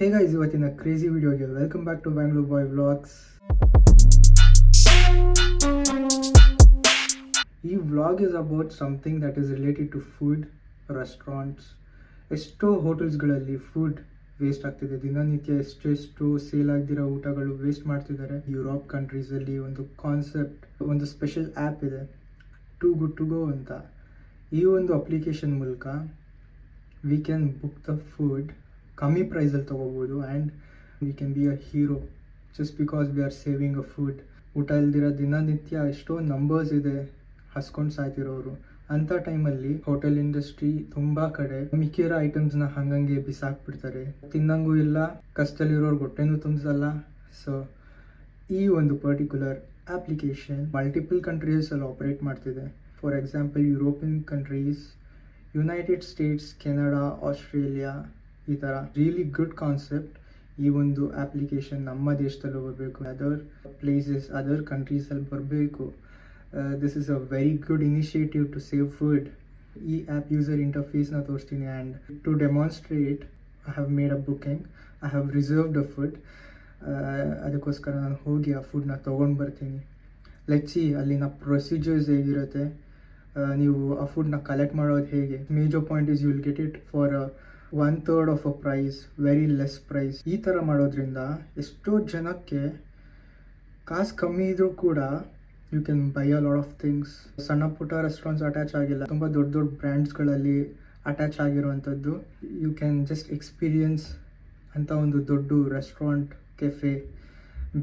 Hey guys, ಇವತ್ತಿನ crazy ವಿಡಿಯೋಗೆ welcome back to Bangalore boy vlogs. ಈ vlog is about something that is related to food, restaurants. ಎಷ್ಟೋ ಹೋಟೆಲ್ಸ್ಗಳಲ್ಲಿ food waste ಆಗ್ತಿದೆ. ದಿನನಿತ್ಯ ಎಷ್ಟೆಷ್ಟು ಸೇಲ್ ಆಗದಿರೋ ಊಟಗಳು ವೇಸ್ಟ್ ಮಾಡ್ತಿದ್ದಾರೆ. ಯುರೋಪ್ ಕಂಟ್ರೀಸಲ್ಲಿ ಒಂದು ಕಾನ್ಸೆಪ್ಟ್, ಒಂದು ಸ್ಪೆಷಲ್ ಆ್ಯಪ್ ಇದೆ, ಟೂ ಗುಡ್ ಟು ಗೋ ಅಂತ. ಈ ಒಂದು ಅಪ್ಲಿಕೇಶನ್ ಮೂಲಕ we can book the food, ಕಮ್ಮಿ ಪ್ರೈಸಲ್ಲಿ ತೊಗೋಬೋದು, and we can be a hero just because we are saving a food. ಊಟ ಇಲ್ದಿರೋ ದಿನನಿತ್ಯ ಎಷ್ಟೋ ನಂಬರ್ಸ್ ಇದೆ ಹಸ್ಕೊಂಡು ಸಾಯ್ತಿರೋರು. ಅಂಥ ಟೈಮಲ್ಲಿ ಹೋಟೆಲ್ ಇಂಡಸ್ಟ್ರಿ ತುಂಬ ಕಡೆ ಮಿಕ್ಕಿರೋ ಐಟಮ್ಸ್ನ ಹಂಗಂಗೆ ಬಿಸಾಕ್ಬಿಡ್ತಾರೆ. ತಿನ್ನಂಗೂ ಇಲ್ಲ, ಕಷ್ಟದಲ್ಲಿರೋರ್ಗೆ ಹೊಟ್ಟೆನೂ ತುಂಬಿಸಲ್ಲ. ಸೊ ಈ ಒಂದು ಪರ್ಟಿಕ್ಯುಲರ್ ಅಪ್ಲಿಕೇಶನ್ ಮಲ್ಟಿಪಲ್ ಕಂಟ್ರೀಸಲ್ಲಿ ಆಪ್ರೇಟ್ ಮಾಡ್ತಿದೆ. For example European countries, United States, Canada, Australia, ಈ ಥರ ರಿಯಲಿ ಗುಡ್ ಕಾನ್ಸೆಪ್ಟ್. ಈ ಒಂದು ಅಪ್ಲಿಕೇಶನ್ ನಮ್ಮ ದೇಶದಲ್ಲೂ ಬರಬೇಕು, ಅದರ್ ಪ್ಲೇಸಸ್, ಅದರ್ ಕಂಟ್ರೀಸಲ್ಲಿ ಬರಬೇಕು. This is a very good initiative to save food. ಈ ಆ್ಯಪ್ ಯೂಸರ್ ಇಂಟರ್ಫೇಸ್ನ ತೋರಿಸ್ತೀನಿ, and to demonstrate I have made a booking, I have reserved a food. ಅದಕ್ಕೋಸ್ಕರ ನಾನು ಹೋಗಿ ಆ ಫುಡ್ನ ತೊಗೊಂಡು ಬರ್ತೀನಿ. ಲೆಟ್ಸ್ ಸಿ ಅಲ್ಲಿನ ಪ್ರೊಸೀಜರ್ಸ್ ಹೇಗಿರುತ್ತೆ, ನೀವು ಆ ಫುಡ್ನ ಕಲೆಕ್ಟ್ ಮಾಡೋದು ಹೇಗೆ. Major point is you will get it for 1/3 of a price, very less price. ಈ ಥರ ಮಾಡೋದ್ರಿಂದ ಎಷ್ಟೋ ಜನಕ್ಕೆ ಕಾಸು ಕಮ್ಮಿ ಇದ್ರೂ ಕೂಡ you can buy a lot of things. ಸಣ್ಣ ಪುಟ್ಟ ರೆಸ್ಟೋರೆಂಟ್ಸ್ ಅಟ್ಯಾಚ್ ಆಗಿಲ್ಲ, ತುಂಬ ದೊಡ್ಡ ದೊಡ್ಡ ಬ್ರ್ಯಾಂಡ್ಸ್ಗಳಲ್ಲಿ ಅಟ್ಯಾಚ್ ಆಗಿರುವಂಥದ್ದು. ಯು ಕ್ಯಾನ್ ಜಸ್ಟ್ ಎಕ್ಸ್ಪೀರಿಯನ್ಸ್ ಅಂತ ಒಂದು ದೊಡ್ಡ restaurant, cafe,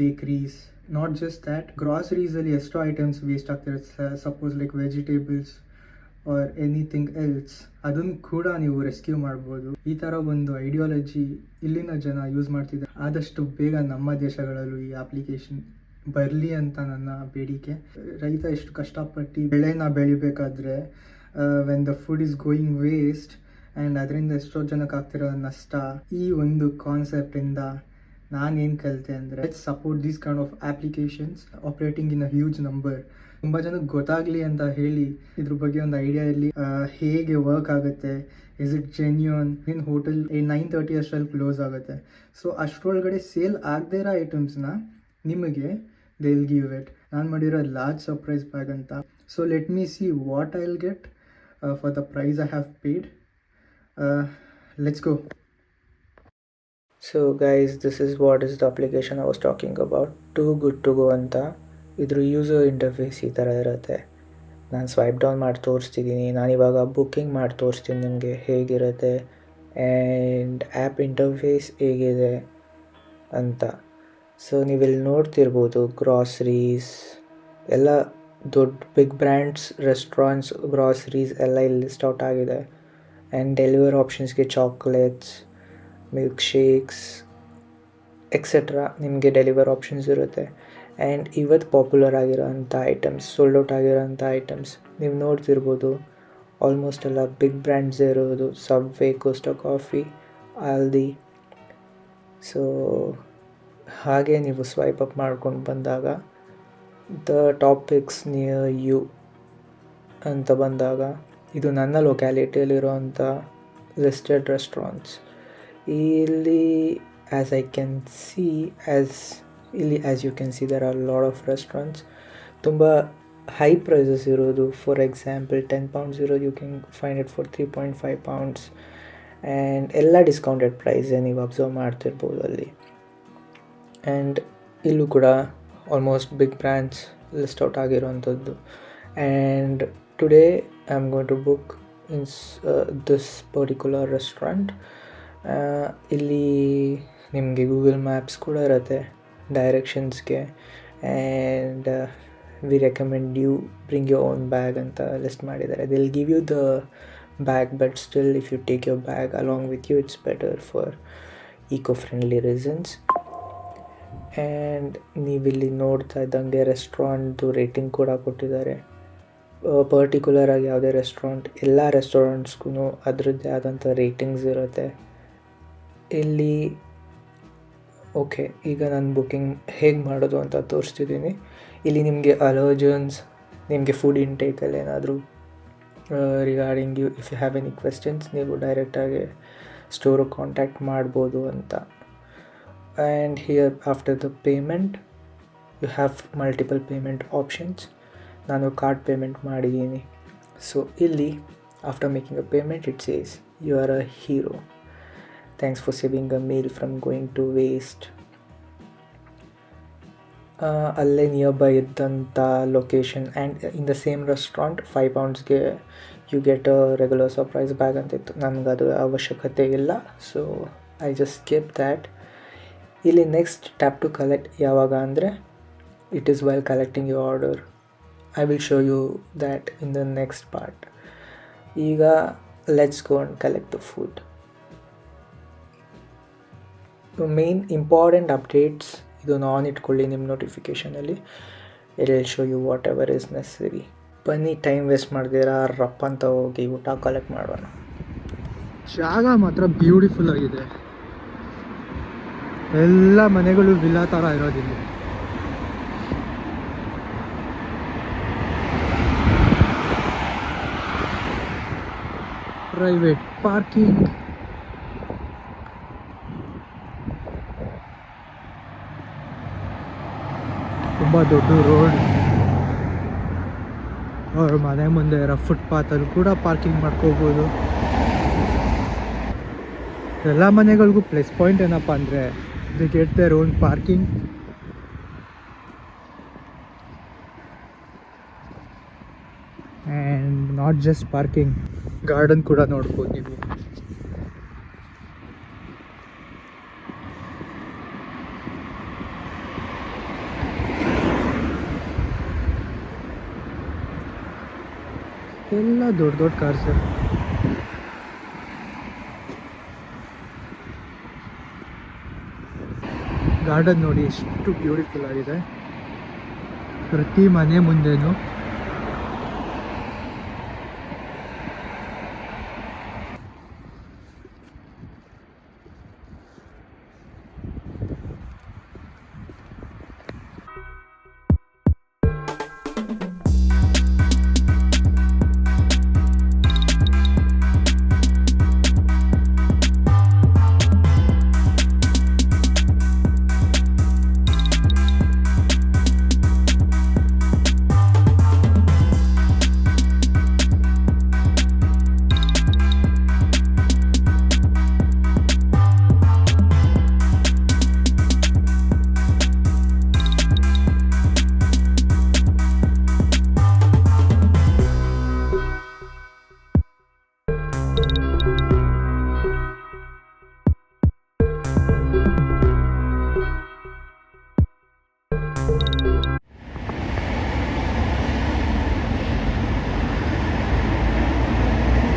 bakeries. Not just that, ಗ್ರಾಸರೀಸಲ್ಲಿ ಎಷ್ಟೋ ಐಟಮ್ಸ್ ವೇಸ್ಟ್ ಆಗ್ತಿರುತ್ತೆ. Suppose like vegetables or anything else, ಅದನ್ನು ಕೂಡ ನೀವು ರೆಸ್ಕ್ಯೂ ಮಾಡ್ಬೋದು. ಈ ಥರ ಒಂದು ಐಡಿಯಾಲಜಿ ಇಲ್ಲಿನ ಜನ ಯೂಸ್ ಮಾಡ್ತಿದ್ದಾರೆ. ಆದಷ್ಟು ಬೇಗ ನಮ್ಮ ದೇಶಗಳಲ್ಲೂ ಈ ಅಪ್ಲಿಕೇಶನ್ ಬರಲಿ ಅಂತ ನನ್ನ ಬೇಡಿಕೆ. ರೈತ ಎಷ್ಟು ಕಷ್ಟಪಟ್ಟು ಬೆಳೆನ ಬೆಳಿಬೇಕಾದ್ರೆ when the food is going waste and ಅದರಿಂದ ಎಷ್ಟೋ ಜನಕ್ಕೆ ಆಗ್ತಿರೋ ನಷ್ಟ. ಈ ಒಂದು ಕಾನ್ಸೆಪ್ಟಿಂದ ನಾನೇನು ಕಲಿತೆ ಅಂದರೆ, let's support these kind of applications operating in a huge number. ತುಂಬ ಜನಕ್ಕೆ ಗೊತ್ತಾಗಲಿ ಅಂತ ಹೇಳಿ ಇದ್ರ ಬಗ್ಗೆ ಒಂದು ಐಡಿಯಾ ಇರಲಿ, ಹೇಗೆ ವರ್ಕ್ ಆಗುತ್ತೆ, is it genuine. In hotel 9:30 ಅಷ್ಟರಲ್ಲಿ ಕ್ಲೋಸ್ ಆಗುತ್ತೆ. ಸೊ ಅಷ್ಟರೊಳಗಡೆ ಸೇಲ್ ಆಗದೇ ಇರೋ ಐಟಮ್ಸ್ನ ನಿಮಗೆ ದೇ ವಿಲ್ ಗಿವ್ ಇಟ್. ನಾನು ಮಾಡಿರೋ ಲಾರ್ಜ್ ಸರ್ಪ್ರೈಸ್ ಬ್ಯಾಗ್ ಅಂತ. So let me see what I will get for the price I have paid. Let's go. So guys, this is what is the application I was talking about, Too Good To Go ಅಂತ. ಇದ್ರ user interface ಈ ಥರ ಇರುತ್ತೆ. ನಾನು swipe down ಮಾಡಿ ತೋರಿಸ್ತಿದ್ದೀನಿ. ನಾನಿವಾಗ booking ಮಾಡಿ ತೋರಿಸ್ತೀನಿ ನಿಮಗೆ ಹೇಗಿರುತ್ತೆ ಆ್ಯಂಡ್ ಆ್ಯಪ್ ಇಂಟರ್ಫೇಸ್ ಹೇಗಿದೆ ಅಂತ. ಸೊ ನೀವಿಲ್ಲಿ ನೋಡ್ತಿರ್ಬೋದು, ಗ್ರಾಸರೀಸ್ ಎಲ್ಲ ದೊಡ್ಡ ಬಿಗ್ ಬ್ರ್ಯಾಂಡ್ಸ್, ರೆಸ್ಟೋರೆಂಟ್ಸ್, ಗ್ರಾಸರೀಸ್ ಎಲ್ಲ ಇಲ್ಲಿ ಲಿಸ್ಟ್ ಔಟ್ ಆಗಿದೆ. ಆ್ಯಂಡ್ ಡೆಲಿವರಿ ಆಪ್ಷನ್ಸ್ಗೆ ಚಾಕ್ಲೇಟ್ಸ್, ಮಿಲ್ಕ್ ಶೇಕ್ಸ್ ಎಕ್ಸೆಟ್ರಾ ನಿಮಗೆ ಡೆಲಿವರ್ ಆಪ್ಷನ್ಸ್ ಇರುತ್ತೆ. ಆ್ಯಂಡ್ ಇವತ್ತು ಪಾಪ್ಯುಲರ್ ಆಗಿರೋಂಥ ಐಟಮ್ಸ್, ಸೋಲ್ಡ್ ಔಟ್ ಆಗಿರೋಂಥ ಐಟಮ್ಸ್ ನೀವು ನೋಡ್ತಿರ್ಬೋದು. ಆಲ್ಮೋಸ್ಟ್ ಎಲ್ಲ ಬಿಗ್ ಬ್ರ್ಯಾಂಡ್ಸೇ ಇರೋದು, Subway, Costa Coffee, Aldi. So ಹಾಗೆ ನೀವು ಸ್ವೈಪ್ ಅಪ್ ಮಾಡ್ಕೊಂಡು ಬಂದಾಗ ದ ಟಾಪಿಕ್ಸ್ ನಿಯರ್ ಯು ಅಂತ ಬಂದಾಗ ಇದು ನನ್ನ ಲೊಕ್ಯಾಲಿಟಿಯಲ್ಲಿರೋಂಥ ಲಿಸ್ಟೆಡ್ ರೆಸ್ಟೋರೆಂಟ್ಸ್. ಇಲ್ಲಿ as you can see there are lot of restaurants. ತುಂಬ ಹೈ ಪ್ರೈಸಸ್ ಇರೋದು. ಫಾರ್ ಎಕ್ಸಾಂಪಲ್ £10 ಇರೋದು you can find it for £3.5. And ಎಲ್ಲ ಡಿಸ್ಕೌಂಟೆಡ್ ಪ್ರೈಸೇ ನೀವು ಅಬ್ಸರ್ವ್ ಮಾಡ್ತಿರ್ಬೋದು ಅಲ್ಲಿ. ಆ್ಯಂಡ್ ಇಲ್ಲೂ ಕೂಡ almost big brands list out ಆಗಿರೋವಂಥದ್ದು. And today I am going to book in this particular restaurant. ಇಲ್ಲಿ ನಿಮಗೆ ಗೂಗಲ್ ಮ್ಯಾಪ್ಸ್ ಕೂಡ ಇರುತ್ತೆ ಡೈರೆಕ್ಷನ್ಸ್ಗೆ. And we recommend you bring your own bag ಅಂತ ಲಿಸ್ಟ್ ಮಾಡಿದ್ದಾರೆ. They will give you the bag, but still if you take your bag along with you it's better for eco friendly reasons. And ನೀವಿಲ್ಲಿ ನೋಡ್ತಾ ಇದ್ದಂಗೆ ರೆಸ್ಟೋರೆಂಟ್ದು rating ಕೂಡ ಕೊಟ್ಟಿದ್ದಾರೆ. ಪರ್ಟಿಕ್ಯುಲರಾಗಿ ಯಾವುದೇ restaurant, ಎಲ್ಲ ರೆಸ್ಟೋರೆಂಟ್ಸ್ಗೂ ಅದರದ್ದೇ ಆದಂಥ ರೇಟಿಂಗ್ಸ್ ಇರುತ್ತೆ ಇಲ್ಲಿ. ಓಕೆ, ಈಗ ನಾನು ಬುಕ್ಕಿಂಗ್ ಹೇಗೆ ಮಾಡೋದು ಅಂತ ತೋರಿಸ್ತಿದ್ದೀನಿ. ಇಲ್ಲಿ ನಿಮಗೆ ಅಲರ್ಜನ್ಸ್, ನಿಮಗೆ ಫುಡ್ ಇಂಟೇಕಲ್ಲಿ ಏನಾದರೂ regarding you if you have any questions ನೀವು ಡೈರೆಕ್ಟಾಗಿ ಸ್ಟೋರಿಗೆ ಕಾಂಟ್ಯಾಕ್ಟ್ ಮಾಡ್ಬೋದು ಅಂತ. and here after the payment you have multiple payment options. ನಾನು ಕಾರ್ಡ್ ಪೇಮೆಂಟ್ ಮಾಡಿದ್ದೀನಿ. ಸೊ ಇಲ್ಲಿ after making a payment it says you are a hero, thanks for saving a meal from going to waste. ಅಲ್ಲೇ near by ಇದ್ದಂಥ location and in the same restaurant £5 you get a regular surprise bag ಅಂತಿತ್ತು. ನನಗೆ ಅದು ಅವಶ್ಯಕತೆ ಇಲ್ಲ, so I just skip that. ಇಲ್ಲಿ next tap to collect ಯಾವಾಗ ಅಂದರೆ it is while collecting your order. I will show you that in the next part. ಈಗ let's go and collect the food. Main important updates ಇದನ್ನು on ಇಟ್ಕೊಳ್ಳಿ ನಿಮ್ಮ ನೋಟಿಫಿಕೇಷನಲ್ಲಿ. It will show you whatever is necessary. ಬನ್ನಿ time waste ಮಾಡ್ದಿರಾ ರಪ್ಪ ಅಂತ ಹೋಗಿ ಊಟ collect ಮಾಡೋಣ. ಜಾಗ ಮಾತ್ರ ಬ್ಯೂಟಿಫುಲ್ ಆಗಿದೆ. ಎಲ್ಲ ಮನೆಗಳು ವಿಲ್ಲಾ ಥರ ಇರೋದಿಲ್ಲ. ಪ್ರೈವೇಟ್ ಪಾರ್ಕಿಂಗ್, ತುಂಬ ದೊಡ್ಡ ರೋಡ್. ಅವ್ರ ಮನೆ ಮುಂದೆ ಇರೋ ಫುಟ್ಪಾತಲ್ಲಿ ಕೂಡ ಪಾರ್ಕಿಂಗ್ ಮಾಡ್ಕೋಬೋದು. ಎಲ್ಲ ಮನೆಗಳಿಗೂ ಪ್ಲಸ್ ಪಾಯಿಂಟ್ ಏನಪ್ಪ ಅಂದರೆ they get their own parking. And not just parking, garden ಕೂಡ ನೋಡ್ಬೋದು ನೀವು. ಎಲ್ಲ ದೊಡ್ಡ ದೊಡ್ಡ ಕಾರ್ಸ್. ಗಾರ್ಡನ್ ನೋಡಿ ಎಷ್ಟು ಬ್ಯೂಟಿಫುಲ್ ಆಗಿದೆ. ಪ್ರತಿ ಮನೆ ಮುಂದೆನೂ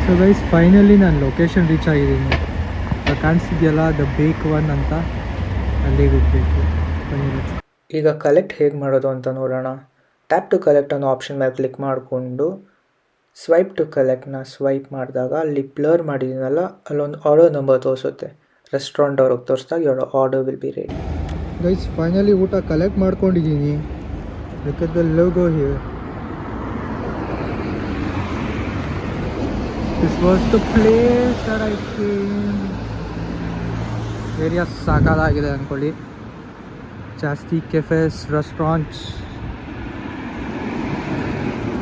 ಸೊ ಗೈಸ್ ಫೈನಲಿ ನಾನು ಲೊಕೇಶನ್ ರೀಚ್ ಆಗಿದ್ದೀನಿ. ಕಾಣಿಸ್ತಿದೆಯಲ್ಲ ದ ಬೇಕ್ ಒನ್ ಅಂತ, ಅಲ್ಲಿಗೆ ಹೋಗಬೇಕು. ಈಗ ಕಲೆಕ್ಟ್ ಹೇಗೆ ಮಾಡೋದು ಅಂತ ನೋಡೋಣ. ಟ್ಯಾಪ್ ಟು ಕಲೆಕ್ಟ್ ಅನ್ನೋ ಆಪ್ಷನ್ ಮೇಲೆ ಕ್ಲಿಕ್ ಮಾಡಿಕೊಂಡು ಸ್ವೈಪ್ ಟು ಕಲೆಕ್ಟ್ನ ಸ್ವೈಪ್ ಮಾಡಿದಾಗ ಅಲ್ಲಿ ಬ್ಲರ್ ಮಾಡಿದ್ದೀನಲ್ಲ ಅಲ್ಲೊಂದು ಆರ್ಡರ್ ನಂಬರ್ ತೋರಿಸುತ್ತೆ. ರೆಸ್ಟೋರೆಂಟ್ ಅವ್ರಿಗೆ ತೋರಿಸಿದಾಗ your order will be ready. Guys finally ಊಟ ಕಲೆಕ್ಟ್ ಮಾಡ್ಕೊಂಡಿದ್ದೀನಿ. Look at the logo here. This was the place that I came. Area ಸಾಕಾಗಿದೆ ಅಂದ್ಕೊಳ್ಳಿ. ಜಾಸ್ತಿ cafes, restaurants.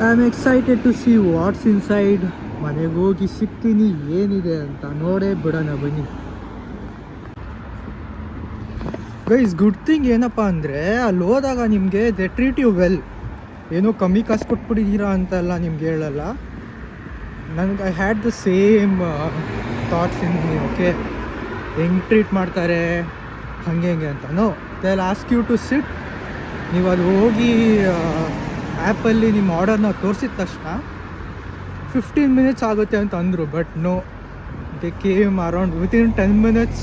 I am excited to see what's inside. ಮನೆಗೆ ಹೋಗಿ ಸಿಗ್ತೀನಿ ಏನಿದೆ ಅಂತ, ನೋಡೇ ಬಿಡೋಣ ಬನ್ನಿ. ಗೈಸ್ ಗುಡ್ ಥಿಂಗ್ ಏನಪ್ಪ ಅಂದರೆ ಅಲ್ಲಿ ಹೋದಾಗ ನಿಮಗೆ ದೆ ಟ್ರೀಟ್ ಯು ವೆಲ್. ಏನೋ ಕಮ್ಮಿ ಕಾಸು ಕೊಟ್ಬಿಟ್ಟಿದ್ದೀರಾ ಅಂತೆಲ್ಲ ನಿಮ್ಗೆ ಹೇಳಲ್ಲ. ನನಗೆ I had the same thoughts in me. Okay, ಹೆಂಗೆ ಟ್ರೀಟ್ ಮಾಡ್ತಾರೆ ಹಾಗೆ ಹೆಂಗೆ ಅಂತ. No, they will ask you to sit. ನೀವು ಅದು ಹೋಗಿ ಆ್ಯಪಲ್ಲಿ ನಿಮ್ಮ ಆರ್ಡರ್ನ ತೋರಿಸಿದ ತಕ್ಷಣ 15 minutes ಆಗುತ್ತೆ ಅಂತ ಅಂದರು. But no, they came around within 10 minutes,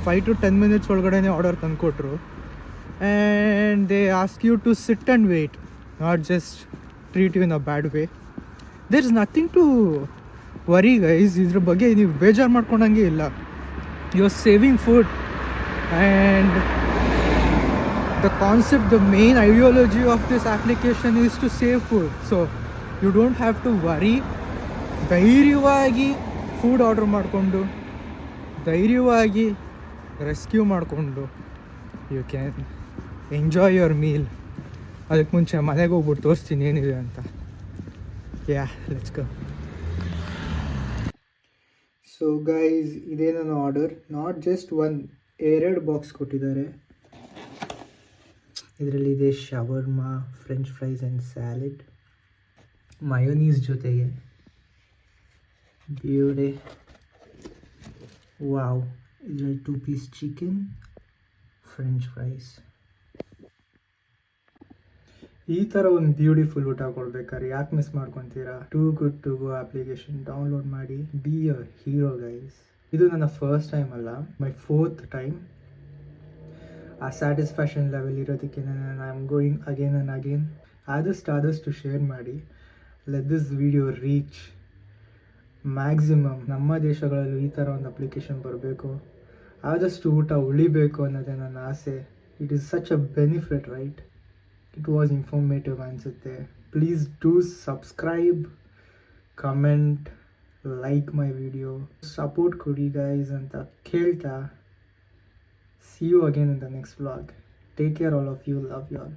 5 to 10 minutes ಒಳಗಡೆ ಆರ್ಡರ್ ತಂದುಕೊಟ್ರು. And they ask you to sit and wait, not just treat you in a bad way. There is nothing to worry guys. ಇದ್ರ ಬಗ್ಗೆ ನೀವು ಬೇಜಾರು ಮಾಡ್ಕೊಂಡಂಗೆ ಇಲ್ಲ. You are saving food and the concept, the main ideology of this application is to save food. So you don't have to worry. ಧೈರ್ಯವಾಗಿ food order ಮಾಡಿಕೊಂಡು ಧೈರ್ಯವಾಗಿ rescue ಮಾಡಿಕೊಂಡು you can enjoy your meal. ಅದಕ್ಕೆ ಮುಂಚೆ ಮನೆಗೆ ಹೋಗ್ಬಿಟ್ಟು ತೋರಿಸ್ತೀನಿ ಏನಿದೆ ಅಂತ. Yeah let's go. So guys, ಇದೇ ನನ್ನ ಆರ್ಡರ್. ನಾಟ್ ಜಸ್ಟ್ ಎರಡು ಬಾಕ್ಸ್ ಕೊಟ್ಟಿದ್ದಾರೆ. ಇದರಲ್ಲಿದೆ shawarma, French fries and salad, mayonnaise ಜೊತೆಗೆ. ಬ್ಯೂಡೆ, ವಾವ್. ಇದರಲ್ಲಿ 2 ಪೀಸ್ ಚಿಕನ್, ಫ್ರೆಂಚ್ ಫ್ರೈಸ್. ಈ ಥರ ಒಂದು ಬ್ಯೂಟಿಫುಲ್ ಊಟ ಕೊಡ್ಬೇಕಾದ್ರೆ ಯಾಕೆ ಮಿಸ್ ಮಾಡ್ಕೊತೀರಾ? Too good to go application download ಮಾಡಿ. Be a hero guys. ಇದು ನನ್ನ ಫಸ್ಟ್ ಟೈಮ್ ಅಲ್ಲ, ಮೈ 4th ಟೈಮ್. ಆ ಸ್ಯಾಟಿಸ್ಫ್ಯಾಕ್ಷನ್ ಲೆವೆಲ್ ಇರೋದಕ್ಕೆ ನಾನು I am going again and again. ಆದಷ್ಟು ಶೇರ್ ಮಾಡಿ. Let this video reach maximum. ನಮ್ಮ ದೇಶಗಳಲ್ಲೂ ಈ ಥರ ಒಂದು ಅಪ್ಲಿಕೇಶನ್ ಬರಬೇಕು, ಆದಷ್ಟು ಊಟ ಉಳಿಬೇಕು ಅನ್ನೋದೇ ನನ್ನ ಆಸೆ. It is such a benefit, right? It was informative ಅನಿಸುತ್ತೆ. Please do subscribe, comment, like my video, support ಕೊಡಿ ಗೈಸ್ ಅಂತ ಕೇಳ್ತಾ, see you again in the next vlog. Take care all of you. Love you all.